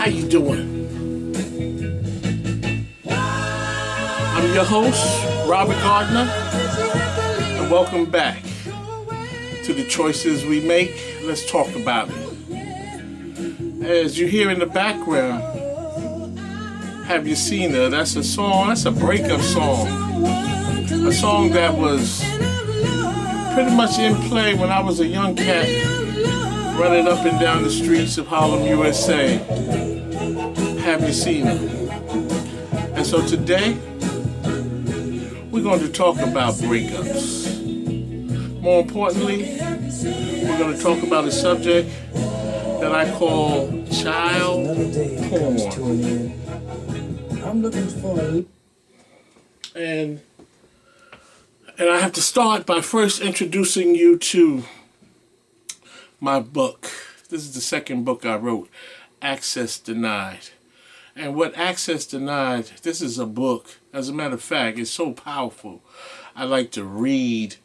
How you doing? I'm your host, Robert Gardner, and welcome back to The Choices We Make. Let's talk about it. As you hear in the background, Have You Seen Her? That's a song, that's a breakup song. A song that was pretty much in play when I was a young cat running up and down the streets of Harlem, USA. Have you seen her? And so today, we're going to talk about breakups. More importantly, we're going to talk about a subject that I call child porn. I'm looking for And I have to start by first introducing you to my book. This is the second book I wrote, Access Denied. And what Access Denied, this is a book, as a matter of fact, it's so powerful. I like to read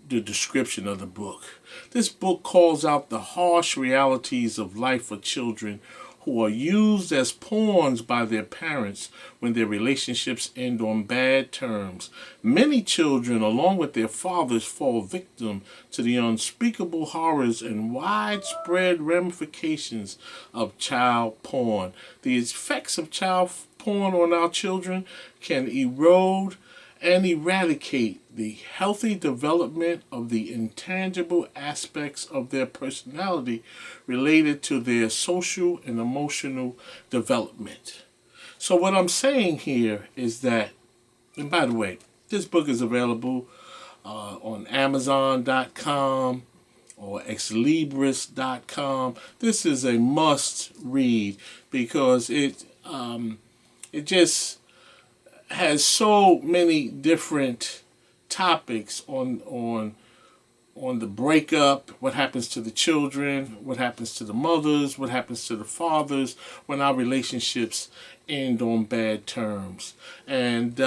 the description of the book. This book calls out the harsh realities of life for children who are used as pawns by their parents when their relationships end on bad terms. Many children, along with their fathers, fall victim to the unspeakable horrors and widespread ramifications of child porn. The effects of child porn on our children can erode and eradicate the healthy development of the intangible aspects of their personality related to their social and emotional development. So what I'm saying here is that, and by the way, this book is available on Amazon.com or Exlibris.com. This is a must read because it just has so many different topics on the breakup, what happens to the children, what happens to the mothers, what happens to the fathers when our relationships end on bad terms. And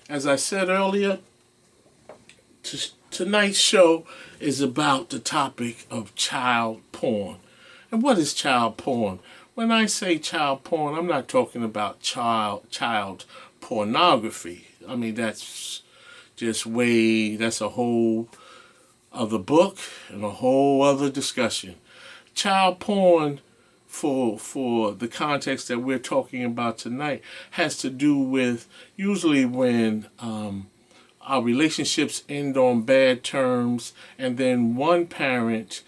as I said earlier, tonight's show is about the topic of child porn. And what is child porn? When I say child porn, I'm not talking about child pornography. I mean, that's a whole other book and a whole other discussion. Child porn, for the context that we're talking about tonight, has to do with usually when our relationships end on bad terms and then one parent,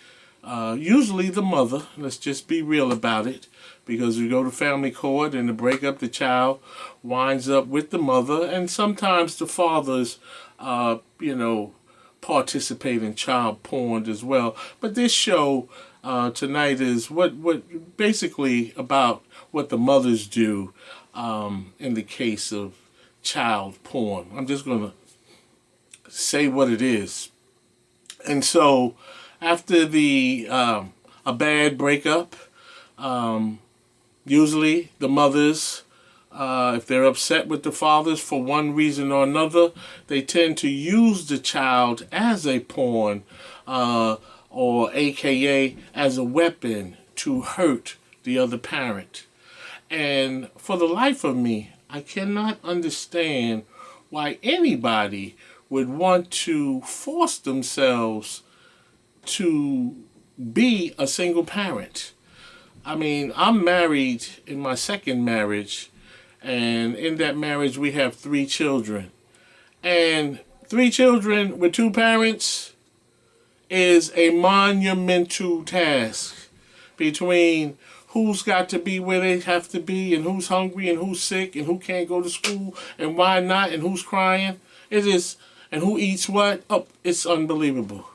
usually the mother, let's just be real about it, because we go to family court and to break up, the child winds up with the mother, and sometimes the fathers, participate in child porn as well. But this show tonight is what basically about what the mothers do in the case of child porn. I'm just going to say what it is. And so after a bad breakup, usually the mothers, if they're upset with the fathers for one reason or another, they tend to use the child as a pawn, or AKA as a weapon to hurt the other parent. And for the life of me, I cannot understand why anybody would want to force themselves to be a single parent. I mean, I'm married in my second marriage, and in that marriage we have 3 children. And 3 children with 2 parents is a monumental task, between who's got to be where they have to be, and who's hungry, and who's sick, and who can't go to school, and why not, and who's crying. It is, and who eats what. Oh, it's unbelievable.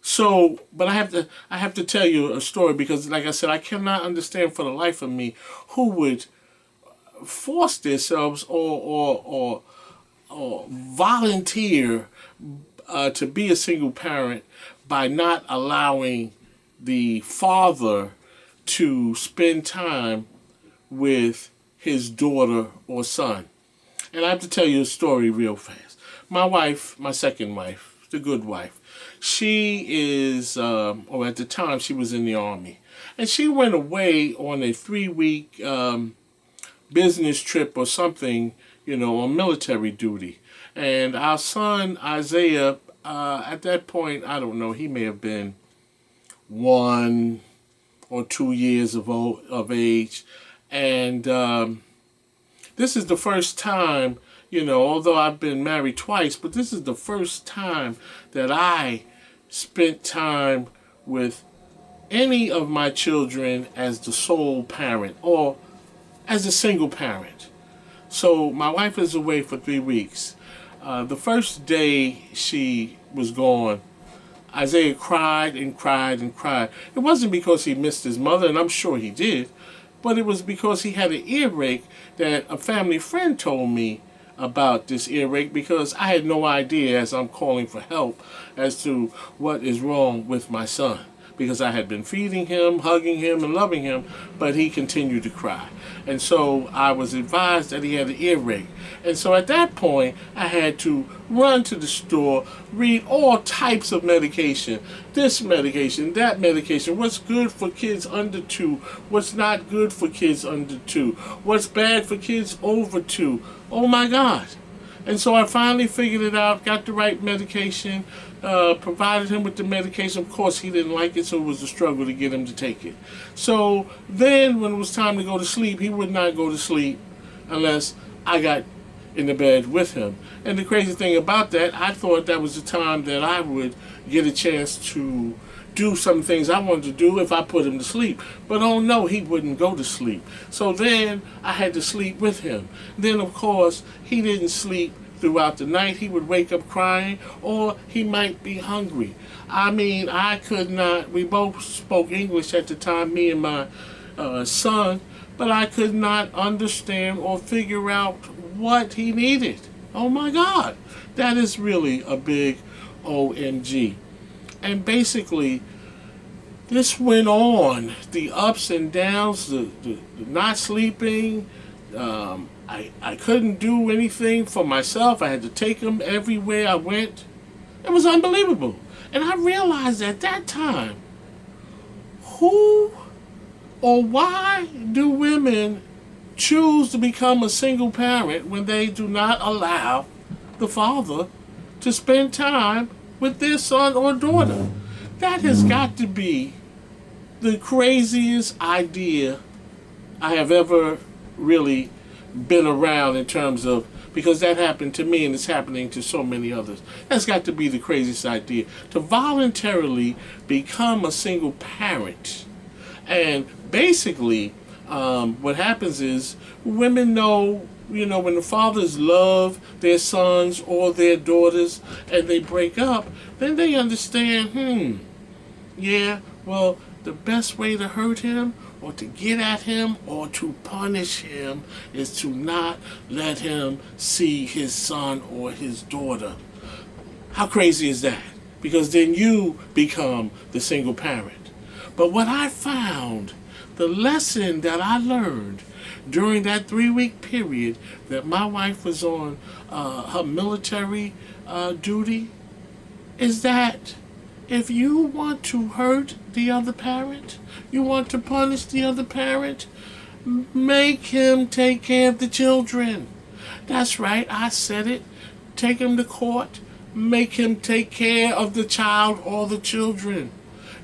So, but I have to tell you a story, because like I said, I cannot understand for the life of me who would force themselves or volunteer to be a single parent by not allowing the father to spend time with his daughter or son. And I have to tell you a story real fast. My wife, my second wife, the good wife. She is, or at the time, she was in the Army. And she went away on a 3-week business trip or something, on military duty. And our son, Isaiah, at that point, I don't know, he may have been 1 or 2 years of age. And this is the first time, although I've been married twice, but this is the first time that I spent time with any of my children as the sole parent or as a single parent. So my wife is away for 3 weeks. The first day she was gone, Isaiah cried and cried and cried. It wasn't because he missed his mother, and I'm sure he did, but it was because he had an earache that a family friend told me about this earache, because I had no idea, as I'm calling for help, as to what is wrong with my son. Because I had been feeding him, hugging him, and loving him, but he continued to cry. And so I was advised that he had an earache. And so at that point, I had to run to the store, read all types of medication. This medication, that medication, what's good for kids under 2, what's not good for kids under 2, what's bad for kids over 2. Oh my God. And so I finally figured it out, got the right medication, provided him with the medication. Of course, he didn't like it, so it was a struggle to get him to take it. So then when it was time to go to sleep, he would not go to sleep unless I got in the bed with him. And the crazy thing about that, I thought that was the time that I would get a chance to do some things I wanted to do if I put him to sleep. But oh no, he wouldn't go to sleep. So then I had to sleep with him. Then of course, he didn't sleep throughout the night. He would wake up crying, or he might be hungry. I mean, I could not, we both spoke English at the time, me and my son, but I could not understand or figure out what he needed. Oh my God, that is really a big OMG. And basically, this went on, the ups and downs, the not sleeping. I couldn't do anything for myself. I had to take him everywhere I went. It was unbelievable. And I realized at that time, who or why do women choose to become a single parent when they do not allow the father to spend time with their son or daughter? That has got to be the craziest idea I have ever really been around, in terms of, because that happened to me and it's happening to so many others. That's got to be the craziest idea, to voluntarily become a single parent. And basically, what happens is women know, when the fathers love their sons or their daughters and they break up, then they understand, yeah, well, the best way to hurt him or to get at him or to punish him is to not let him see his son or his daughter. How crazy is that? Because then you become the single parent. But what I found, the lesson that I learned during that 3-week period that my wife was on her military duty, is that if you want to hurt the other parent, you want to punish the other parent, make him take care of the children. That's right, I said it. Take him to court, make him take care of the child or the children.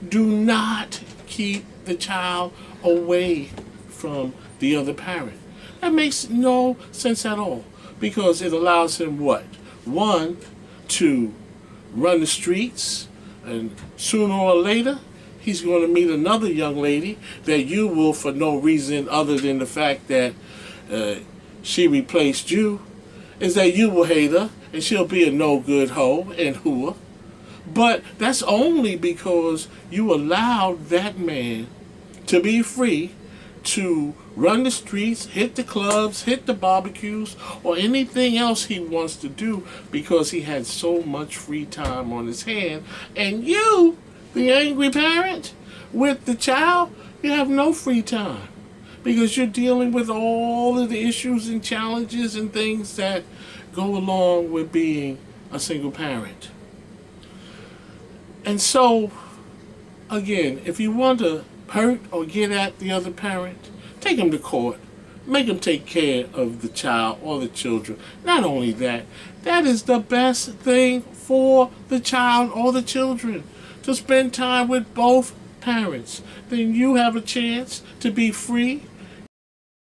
Do not keep the child away from the other parent. That makes no sense at all, because it allows him what? One, to run the streets, and sooner or later, he's going to meet another young lady that you will, for no reason other than the fact that she replaced you, is that you will hate her, and she'll be a no-good hoe and whore. But that's only because you allowed that man to be free to run the streets, hit the clubs, hit the barbecues, or anything else he wants to do, because he had so much free time on his hand. And you, the angry parent with the child, you have no free time, because you're dealing with all of the issues and challenges and things that go along with being a single parent. And so, again, if you want to hurt or get at the other parent, take them to court. Make them take care of the child or the children. Not only that, that is the best thing for the child or the children, to spend time with both parents. Then you have a chance to be free